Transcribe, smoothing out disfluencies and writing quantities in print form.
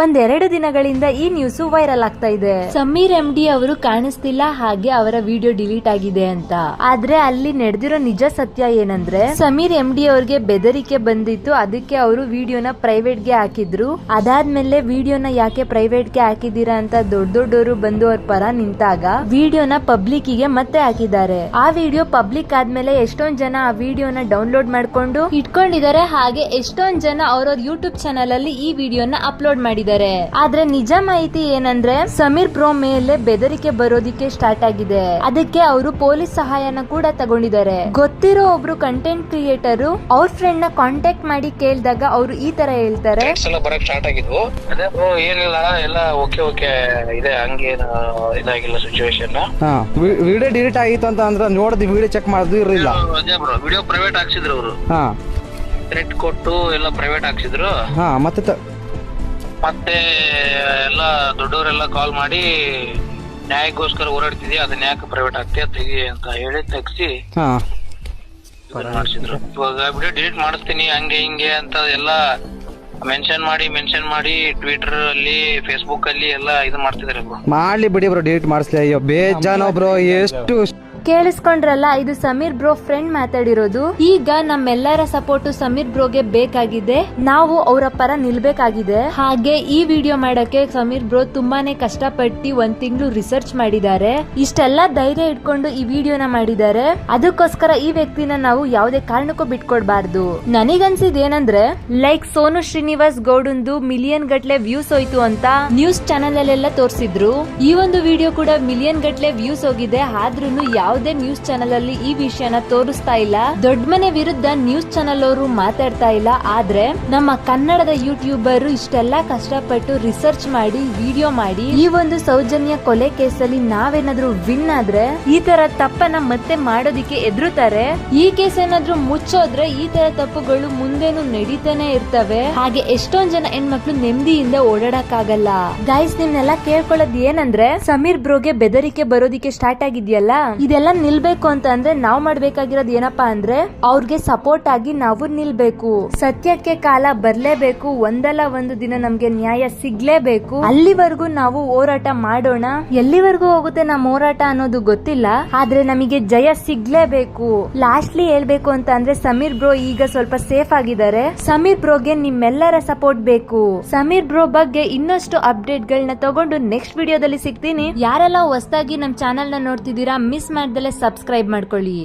ಒಂದೆರಡು ದಿನಗಳಿಂದ ಈ ನ್ಯೂಸ್ ವೈರಲ್ ಆಗ್ತಾ ಇದೆ. ಸಮೀರ್ MD ಅವರು ಕಾಣಿಸ್ತಿಲ್ಲ, ಹಾಗೆ ಅವರ ವಿಡಿಯೋ ಡಿಲೀಟ್ ಆಗಿದೆ ಅಂತ. ಆದ್ರೆ ಅಲ್ಲಿ ನಡೆದಿರೋ ನಿಜ ಸತ್ಯ ಏನಂದ್ರೆ, ಸಮೀರ್ MD ಅವ್ರಿಗೆ ಬೆದರಿಕೆ ಬಂದಿತ್ತು, ಅದಕ್ಕೆ ಅವರು ವಿಡಿಯೋನ ಪ್ರೈವೇಟ್ ಗೆ ಹಾಕಿದ್ರು. ಅದಾದ್ಮೇಲೆ ವಿಡಿಯೋನ ಯಾಕೆ ಪ್ರೈವೇಟ್ ಗೆ ಹಾಕಿದೀರಾ ಅಂತ ದೊಡ್ಡವರು ಬಂದು ಅವ್ರ ಪರ ನಿಂತಾಗ ವಿಡಿಯೋನ ಪಬ್ಲಿಕ್ ಗೆ ಮತ್ತೆ ಹಾಕಿದ್ದಾರೆ. ಆ ವಿಡಿಯೋ ಪಬ್ಲಿಕ್ ಆದ್ಮೇಲೆ ಎಷ್ಟೊಂದ್ ಜನ ಆ ವಿಡಿಯೋನ ಡೌನ್ಲೋಡ್ ಮಾಡ್ಕೊಂಡು ಇಟ್ಕೊಂಡಿದ್ದಾರೆ. ಹಾಗೆ ಎಷ್ಟೊಂದ್ ಜನ ಅವ್ರವ್ರ ಯೂಟ್ಯೂಬ್ ಚಾನಲ್ ಅಲ್ಲಿ ಈ ವಿಡಿಯೋನ ಅಪ್ಲೋಡ್ ಮಾಡಿದ್ದಾರೆ. ಆದ್ರೆ ನಿಜ ಮಾಹಿತಿ ಏನಂದ್ರೆ, ಸಮೀರ್ ಬ್ರೋ ಮೇಲೆ ಬೆದರಿಕೆ ಬರೋದಿಕ್ಕೆ ಸ್ಟಾರ್ಟ್ ಆಗಿದೆ. ಅದಕ್ಕೆ ಅವರು ಪೊಲೀಸ್ ಸಹಾಯನ ಕೂಡ ತಗೊಂಡಿದ್ದಾರೆ. ಗೊತ್ತಿರೋ ಒಬ್ರು ಕಂಟೆಂಟ್ ಕ್ರಿಯೇಟರ್ ಅವ್ರ ಫ್ರೆಂಡ್ ನ ಕಾಂಟ್ಯಾಕ್ಟ್ ಮಾಡಿ ಕೇಳಿದಾಗ ಅವರು ಈ ತರ ಹೇಳ್ತಾರೆ, ಬರಕ್ ಸ್ಟಾರ್ಟ್ ಆಗಿದ್ವು. ಅದೇ ಬ್ರೋ ಏನಿಲ್ಲ, ಎಲ್ಲ ಓಕೆ ಇದೆ, ಹಂಗೇನು ಇದಾಗಿಲ್ಲ ಸಿಚುವೇಶನ್. ವಿಡಿಯೋ ಡಿಲೀಟ್ ಆಗಿತ್ತು ಅಂತ ಅಂದ್ರೆ ನೋಡಿದ್ವಿ, ವಿಡಿಯೋ ಚೆಕ್ ಮಾಡಿದ್ವಿ, ಇರಲಿಲ್ಲ. ಅದೇ ಬ್ರೋ ವಿಡಿಯೋ ಪ್ರೈವೇಟ್ ಹಾಕ್ಸಿದ್ರು ಅವರು, ಥ್ರೆಟ್ ಕೊಟ್ಟು ಎಲ್ಲ ಪ್ರೈವೇಟ್ ಹಾಕ್ಸಿದ್ರು. ಮತ್ತೆ ಎಲ್ಲ ದೊಡ್ಡವರೆಲ್ಲ ಕಾಲ್ ಮಾಡಿ ನ್ಯಾಯಕ್ಕೋಸ್ಕರ ಹೋರಾಡ್ತಿದ್ಯಾ, ಅದನ್ನ ಯಾಕೆ ಪ್ರೈವೇಟ್ ಆಗ್ತೀಯ ತೆಗಿ ಅಂತ ಹೇಳಿ ತೆಗ್ಸಿ ಮಾಡಿಸಿದ್ರು. ಇವಾಗ ವಿಡಿಯೋ ಡಿಲೀಟ್ ಮಾಡಿಸ್ತೀನಿ ಹಂಗೆ ಹಿಂಗೆ ಅಂತ ಎಲ್ಲ ಮೆನ್ಷನ್ ಮಾಡಿ ಟ್ವಿಟರ್ ಅಲ್ಲಿ ಫೇಸ್ಬುಕ್ ಅಲ್ಲಿ ಎಲ್ಲ ಇದು ಮಾಡ್ತಿದಾರೆ ಬ್ರೋ. ಮಾಡ್ಲಿ ಬಿಡಿ ಬ್ರೋ, ಡಿಲೀಟ್ ಮಾಡಿಸ್ಲಿ. ಅಯ್ಯೋ ಬೇಜಾನ ಬ್ರೋ. ಎಷ್ಟು ಕೇಳಿಸ್ಕೊಂಡ್ರಲ್ಲ, ಇದು ಸಮೀರ್ ಬ್ರೋ ಫ್ರೆಂಡ್ ಮಾತಾಡಿರೋದು. ಈಗ ನಮ್ಮೆಲ್ಲರ ಸಪೋರ್ಟ್ ಸಮೀರ್ ಬ್ರೋಗೆ ಬೇಕಾಗಿದೆ, ನಾವು ಅವರ ಪರ ನಿಲ್ಬೇಕಾಗಿದೆ. ಹಾಗೆ ಈ ವಿಡಿಯೋ ಮಾಡಕ್ಕೆ ಸಮೀರ್ ಬ್ರೋ ತುಂಬಾನೇ ಕಷ್ಟಪಟ್ಟು 1 ತಿಂಗಳು ರಿಸರ್ಚ್ ಮಾಡಿದ್ದಾರೆ. ಇಷ್ಟೆಲ್ಲ ಧೈರ್ಯ ಇಟ್ಕೊಂಡು ಈ ವಿಡಿಯೋನ ಮಾಡಿದ್ದಾರೆ. ಅದಕ್ಕೋಸ್ಕರ ಈ ವ್ಯಕ್ತಿನ ನಾವು ಯಾವುದೇ ಕಾರಣಕ್ಕೂ ಬಿಟ್ಕೊಡ್ಬಾರ್ದು. ನನಗನ್ಸಿದ್ ಏನಂದ್ರೆ, ಲೈಕ್ ಸೋನು ಶ್ರೀನಿವಾಸ್ ಗೌಡಂದು ಮಿಲಿಯನ್ ಗಟ್ಲೆ ವ್ಯೂಸ್ ಹೋಯ್ತು ಅಂತ ನ್ಯೂಸ್ ಚಾನೆಲ್ ಅಲ್ಲೆಲ್ಲ ತೋರಿಸಿದ್ರು. ಈ ಒಂದು ವಿಡಿಯೋ ಕೂಡ ಮಿಲಿಯನ್ ಗಟ್ಲೆ ವ್ಯೂಸ್ ಹೋಗಿದೆ. ಆದ್ರೂ ಯಾವುದೇ ನ್ಯೂಸ್ ಚಾನೆಲ್ ಅಲ್ಲಿ ಈ ವಿಷಯನ ತೋರಿಸ್ತಾ ಇಲ್ಲ. ದೊಡ್ಡ ಮನೆ ವಿರುದ್ಧ ನ್ಯೂಸ್ ಚಾನೆಲ್ ಅವರು ಮಾತಾಡ್ತಾ ಇಲ್ಲ. ಆದ್ರೆ ನಮ್ಮ ಕನ್ನಡದ ಯೂಟ್ಯೂಬರ್ ಇಷ್ಟೆಲ್ಲ ಕಷ್ಟಪಟ್ಟು ರಿಸರ್ಚ್ ಮಾಡಿ ವಿಡಿಯೋ ಮಾಡಿ ಈ ಒಂದು ಸೌಜನ್ಯ ಕೊಲೆ ಕೇಸಲ್ಲಿ ನಾವೇನಾದ್ರೂ ವಿನ್ ಆದ್ರೆ ಈ ತರ ತಪ್ಪನ್ನ ಮತ್ತೆ ಮಾಡೋದಿಕ್ಕೆ ಎದುರುತ್ತಾರೆ. ಈ ಕೇಸ್ ಏನಾದ್ರೂ ಮುಚ್ಚೋದ್ರೆ ಈ ತರ ತಪ್ಪುಗಳು ಮುಂದೇನು ನಡೀತಾನೆ ಇರ್ತವೆ. ಹಾಗೆ ಎಷ್ಟೊಂದ್ ಜನ ಹೆಣ್ಮಕ್ಳು ನೆಮ್ಮದಿಯಿಂದ ಓಡಾಡಕ್ಕಾಗಲ್ಲ. ಗೈಸ್, ನಿಮ್ನೆಲ್ಲ ಕೇಳ್ಕೊಳ್ಳೋದ್ ಏನಂದ್ರೆ, ಸಮೀರ್ ಬ್ರೋಗೆ ಬೆದರಿಕೆ ಬರೋದಿಕ್ಕೆ ಸ್ಟಾರ್ಟ್ ಆಗಿದ್ಯಲ್ಲ, ಇದೆಲ್ಲ ನಿಲ್ಬೇಕು ಅಂತ ಅಂದ್ರೆ ನಾವ್ ಮಾಡ್ಬೇಕಾಗಿರೋದು ಏನಪ್ಪಾ ಅಂದ್ರೆ, ಅವ್ರಿಗೆ ಸಪೋರ್ಟ್ ಆಗಿ ನಾವು ನಿಲ್ಬೇಕು. ಸತ್ಯಕ್ಕೆ ಕಾಲ ಬರ್ಲೇಬೇಕು. ಒಂದಲ್ಲ ಒಂದು ದಿನ ನಮ್ಗೆ ನ್ಯಾಯ ಸಿಗ್ಲೇಬೇಕು. ಅಲ್ಲಿವರೆಗೂ ನಾವು ಹೋರಾಟ ಮಾಡೋಣ. ಎಲ್ಲಿವರೆಗೂ ಹೋಗುತ್ತೆ ನಮ್ಮ ಹೋರಾಟ ಅನ್ನೋದು ಗೊತ್ತಿಲ್ಲ, ಆದ್ರೆ ನಮಗೆ ಜಯ ಸಿಗ್ಲೇಬೇಕು. ಲಾಸ್ಟ್ಲಿ ಹೇಳ್ಬೇಕು ಅಂತ ಅಂದ್ರೆ, ಸಮೀರ್ ಬ್ರೋ ಈಗ ಸ್ವಲ್ಪ ಸೇಫ್ ಆಗಿದ್ದಾರೆ. ಸಮೀರ್ ಬ್ರೋಗೆ ನಿಮ್ಮೆಲ್ಲರ ಸಪೋರ್ಟ್ ಬೇಕು. ಸಮೀರ್ ಬ್ರೋ ಬಗ್ಗೆ ಇನ್ನಷ್ಟು ಅಪ್ಡೇಟ್ ಗಳನ್ನ ತಗೊಂಡು ನೆಕ್ಸ್ಟ್ ವಿಡಿಯೋದಲ್ಲಿ ಸಿಗ್ತೀನಿ. ಯಾರೆಲ್ಲ ಹೊಸದಾಗಿ ನಮ್ ಚಾನೆಲ್ ನ ನೋಡ್ತಿದ್ದೀರಾ, ಮಿಸ್ ಮಾಡ್ದಲೆ ಸಬ್ಸ್ಕ್ರೈಬ್ ಮಾಡ್ಕೊಳ್ಳಿ.